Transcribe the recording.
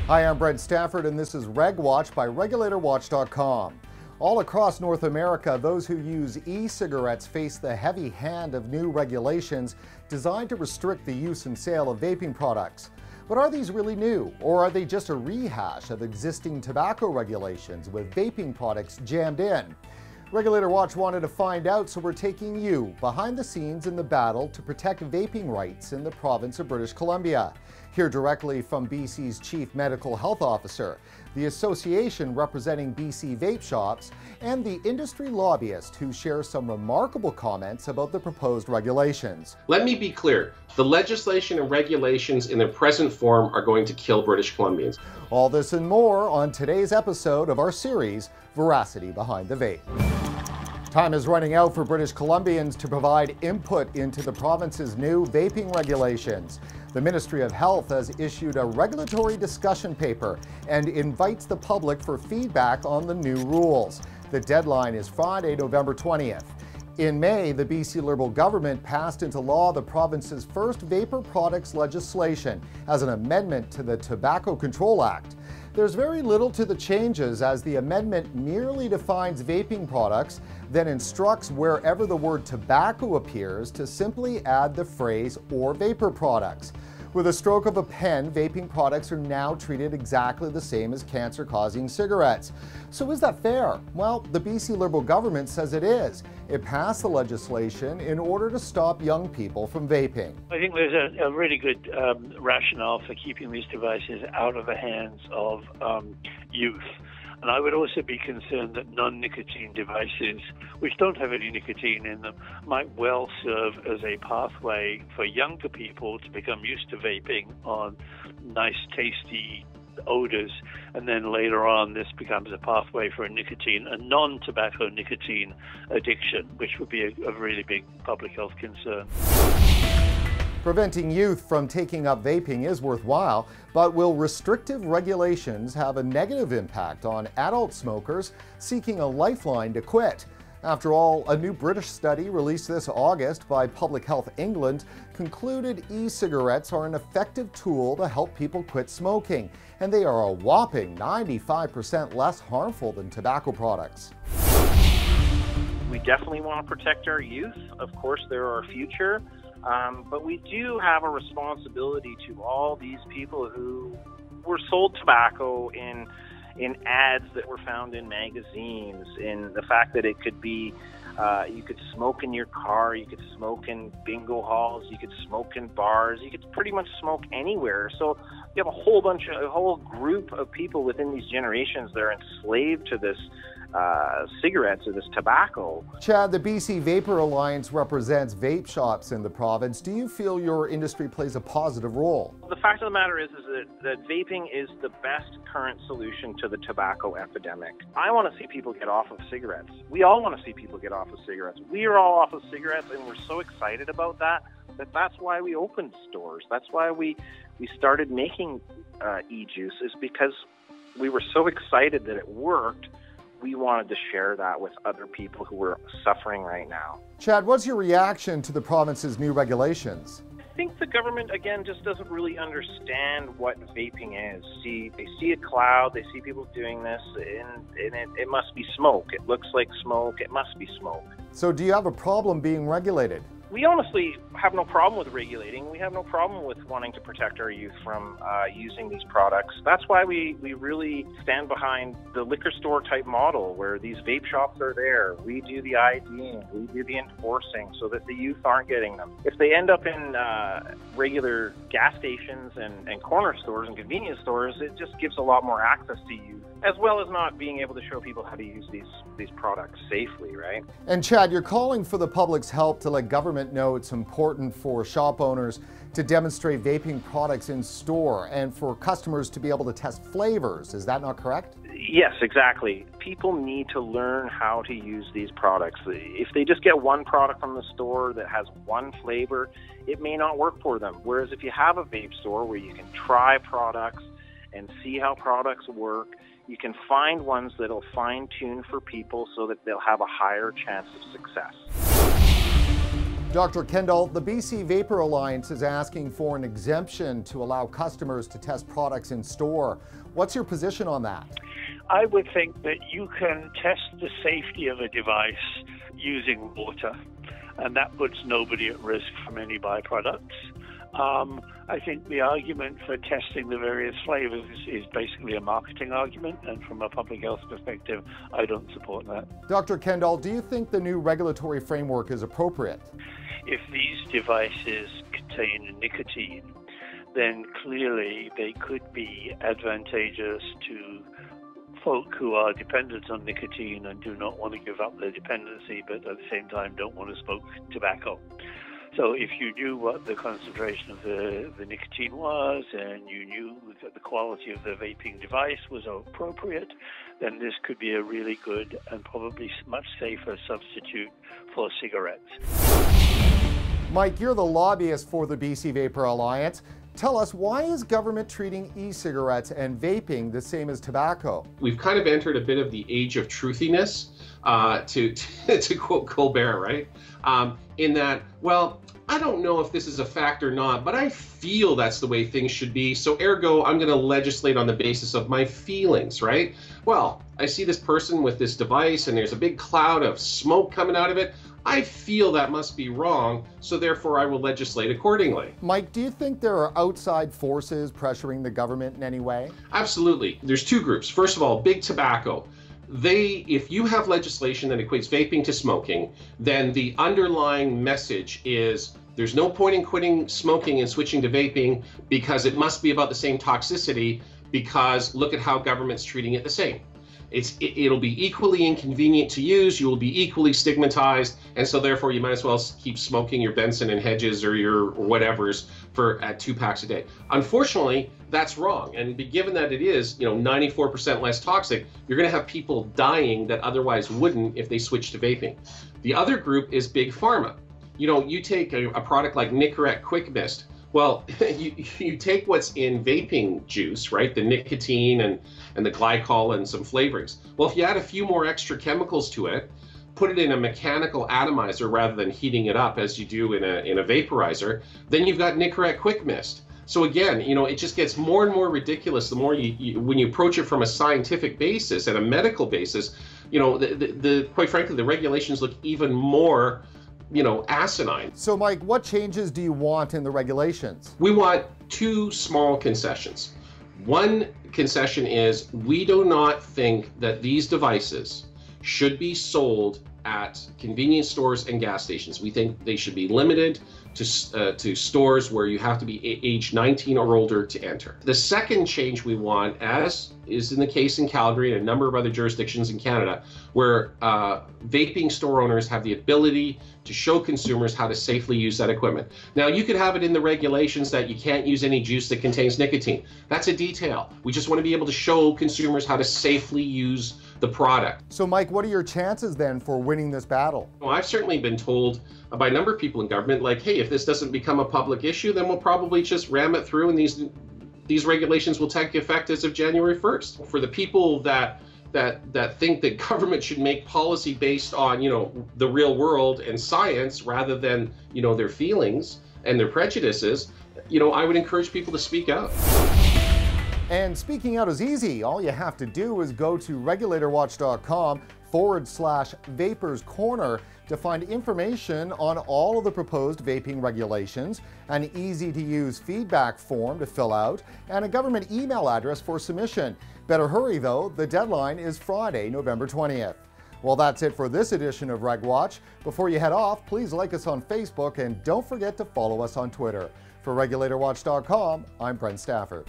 Hi, I'm Brent Stafford, and this is RegWatch by RegulatorWatch.com. All across North America, those who use e-cigarettes face the heavy hand of new regulations designed to restrict the use and sale of vaping products. But are these really new, or are they just a rehash of existing tobacco regulations with vaping products jammed in? Regulator Watch wanted to find out, so we're taking you behind the scenes in the battle to protect vaping rights in the province of British Columbia. Hear directly from BC's Chief Medical Health Officer, the association representing BC vape shops, and the industry lobbyist who shares some remarkable comments about the proposed regulations. Let me be clear. The legislation and regulations in their present form are going to kill British Columbians. All this and more on today's episode of our series, Veracity Behind the Vape. Time is running out for British Columbians to provide input into the province's new vaping regulations. The Ministry of Health has issued a regulatory discussion paper and invites the public for feedback on the new rules. The deadline is Friday, November 20th. In May, the BC Liberal government passed into law the province's first vapor products legislation as an amendment to the Tobacco Control Act. There's very little to the changes, as the amendment merely defines vaping products, then instructs wherever the word tobacco appears to simply add the phrase "or vapor products." With a stroke of a pen, vaping products are now treated exactly the same as cancer-causing cigarettes. So is that fair? Well, the BC Liberal government says it is. It passed the legislation in order to stop young people from vaping. I think there's a really good rationale for keeping these devices out of the hands of youth. And I would also be concerned that non-nicotine devices, which don't have any nicotine in them, might well serve as a pathway for younger people to become used to vaping on nice, tasty odors. And then later on, this becomes a pathway for a non-tobacco nicotine addiction, which would be a really big public health concern. Preventing youth from taking up vaping is worthwhile, but will restrictive regulations have a negative impact on adult smokers seeking a lifeline to quit? After all, a new British study released this August by Public Health England concluded e-cigarettes are an effective tool to help people quit smoking, and they are a whopping 95% less harmful than tobacco products. We definitely want to protect our youth. Of course, they're our future. But we do have a responsibility to all these people who were sold tobacco in ads that were found in magazines, in the fact that it could be, you could smoke in your car, you could smoke in bingo halls, you could smoke in bars, you could pretty much smoke anywhere. So you have a whole group of people within these generations that are enslaved to this cigarettes or this tobacco. Chad, the BC Vapor Alliance represents vape shops in the province. Do you feel your industry plays a positive role? The fact of the matter is that vaping is the best current solution to the tobacco epidemic. I want to see people get off of cigarettes. We all want to see people get off of cigarettes. We are all off of cigarettes, and we're so excited about that's why we opened stores. That's why we started making e-juice, is because we were so excited that it worked. We wanted to share that with other people who were suffering right now. Chad, what's your reaction to the province's new regulations? I think the government, again, just doesn't really understand what vaping is. They see a cloud, they see people doing this, and it must be smoke. It looks like smoke, it must be smoke. So do you have a problem being regulated? We honestly have no problem with regulating. We have no problem with wanting to protect our youth from using these products. That's why we really stand behind the liquor store type model, where these vape shops are there. We do the IDing, we do the enforcing so that the youth aren't getting them. If they end up in regular gas stations and corner stores and convenience stores, it just gives a lot more access to youth, as well as not being able to show people how to use these products safely, right? And Chad, you're calling for the public's help to let government know it's important for shop owners to demonstrate vaping products in store and for customers to be able to test flavors. Is that not correct? Yes, exactly. People need to learn how to use these products. If they just get one product from the store that has one flavor, it may not work for them. Whereas if you have a vape store where you can try products and see how products work, you can find ones that'll fine-tune for people so that they'll have a higher chance of success. Dr. Kendall, the BC Vapor Alliance is asking for an exemption to allow customers to test products in store. What's your position on that? I would think that you can test the safety of a device using water, and that puts nobody at risk from any byproducts. I think the argument for testing the various flavors is basically a marketing argument, and from a public health perspective, I don't support that. Dr. Kendall, do you think the new regulatory framework is appropriate? If these devices contain nicotine, then clearly they could be advantageous to folk who are dependent on nicotine and do not want to give up their dependency, but at the same time don't want to smoke tobacco. So if you knew what the concentration of the nicotine was, and you knew that the quality of the vaping device was appropriate, then this could be a really good and probably much safer substitute for cigarettes. Mike, you're the lobbyist for the BC Vapor Alliance. Tell us, why is government treating e-cigarettes and vaping the same as tobacco? We've kind of entered a bit of the age of truthiness, to quote Colbert, right? In that, well, I don't know if this is a fact or not, but I feel that's the way things should be, so ergo, I'm going to legislate on the basis of my feelings, right? Well, I see this person with this device and there's a big cloud of smoke coming out of it. I feel that must be wrong, so therefore I will legislate accordingly. Mike, do you think there are outside forces pressuring the government in any way? Absolutely. There's two groups. First of all, big tobacco. If you have legislation that equates vaping to smoking, then the underlying message is there's no point in quitting smoking and switching to vaping because it must be about the same toxicity, because look at how government's treating it the same. It'll be equally inconvenient to use, you will be equally stigmatized, and so therefore you might as well keep smoking your Benson and Hedges or your whatevers at 2 packs a day. Unfortunately, that's wrong, and given that it is 94% less toxic, you're going to have people dying that otherwise wouldn't if they switched to vaping. The other group is big pharma. You take a product like Nicorette Quick Mist. Well, you take what's in vaping juice, right? The nicotine and the glycol and some flavorings. Well, if you add a few more extra chemicals to it, put it in a mechanical atomizer rather than heating it up as you do in a vaporizer, then you've got Nicorette Quick Mist. So again, it just gets more and more ridiculous the more when you approach it from a scientific basis and a medical basis. Quite frankly, the regulations look even more asinine. So Mike, what changes do you want in the regulations? We want 2 small concessions. One concession is we do not think that these devices should be sold at convenience stores and gas stations. We think they should be limited to stores where you have to be age 19 or older to enter. The second change we want, as is in the case in Calgary and a number of other jurisdictions in Canada, where vaping store owners have the ability to show consumers how to safely use that equipment. Now, you could have it in the regulations that you can't use any juice that contains nicotine. That's a detail. We just want to be able to show consumers how to safely use the product. So Mike, what are your chances then for winning this battle? Well, I've certainly been told by a number of people in government, like, hey, if this doesn't become a public issue, then we'll probably just ram it through and these regulations will take effect as of January 1st. For the people that think that government should make policy based on, the real world and science rather than, their feelings and their prejudices, I would encourage people to speak out. And speaking out is easy. All you have to do is go to regulatorwatch.com/Vapers Corner to find information on all of the proposed vaping regulations, an easy-to-use feedback form to fill out, and a government email address for submission. Better hurry though, the deadline is Friday, November 20th. Well, that's it for this edition of RegWatch. Before you head off, please like us on Facebook and don't forget to follow us on Twitter. For regulatorwatch.com, I'm Brent Stafford.